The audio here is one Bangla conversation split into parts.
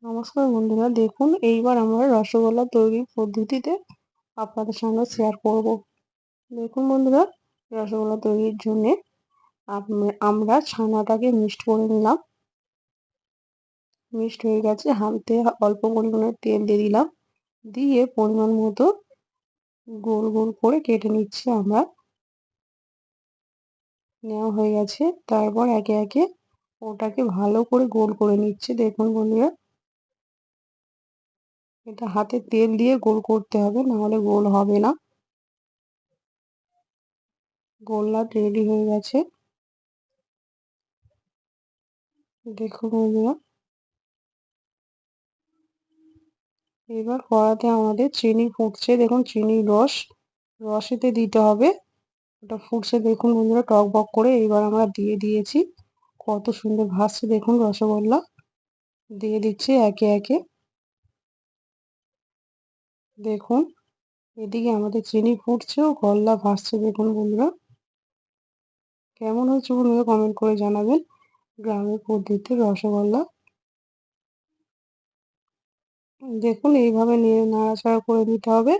নমস্কার বন্ধুরা, দেখুন এইবার আমরা রসগোল্লা তৈরির পদ্ধতিতে আপনাদের সঙ্গে শেয়ার করব। দেখুন বন্ধুরা, রসগোল্লা তৈরির জন্যে আমরা ছানাটাকে মিক্সড করে নিলাম। মিক্সড হয়ে গেছে, হাতে অল্প পরিমাণে তেল দিয়ে দিলাম, দিয়ে পরিমাণ মতো গোল গোল করে কেটে নিচ্ছি আমরা। নেওয়া হয়ে গেছে, তারপর একে একে ওটাকে ভালো করে গোল করে নিচ্ছে। দেখুন বন্ধুরা, এটা হাতে তেল দিয়ে গোল করতে হবে, নাহলে গোল হবে না। গোল্লা রেডি হয়ে গেছে। দেখুন বন্ধুরা, এবার কড়াতে আমাদের চিনি ফুটছে। দেখুন চিনির রসেতে দিতে হবে। ওটা ফুটছে দেখুন বন্ধুরা, টক বক করে। এবার আমরা দিয়ে দিয়েছি। কত সুন্দর ভাসছে দেখুন রসগোল্লা। দিয়ে দিচ্ছি একে একে। দেখুন এদিকে আমাদের চিনি ফুটছে ও গল্লা ভাসছে। দেখুন বন্ধুরা, কেমন হয়েছে বন্ধুরা কমেন্ট করে জানাবেন। গ্রামের পদ্ধতিতে রসগোল্লা। দেখুন এইভাবে নাড়াচাড়া করে দিতে হবে,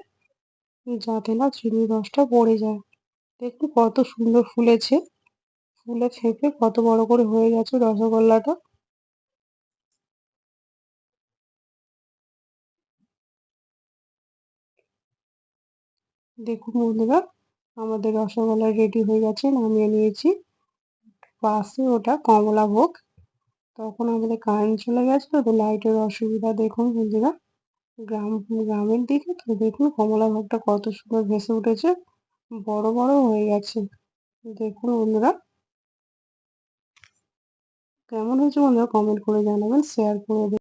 যাতে না চিনির রসটা পড়ে যায়। দেখুন কত সুন্দর ফুলেছে, ফুলে ফেঁপে কত বড় করে হয়ে গেছে রসগোল্লাটা। দেখুন বন্ধুরা, আমাদের রসগোল্লা রেডি হয়ে গেছে, নামিয়ে নিয়েছি। পাশে ওটা কমলাভোগ। তখন আমাদের কারেন্ট চলে গেছে, তো লাইটের অসুবিধা। দেখুন বন্ধুরা, গ্রামের দিকে তো দেখুন কমলাভোগটা কত সুন্দর ভেসে উঠেছে, বড় বড় হয়ে গেছে। দেখুন বন্ধুরা, কেমন হয়েছে বন্ধুরা কমেন্ট করে জানাবেন, শেয়ার করে দেবেন।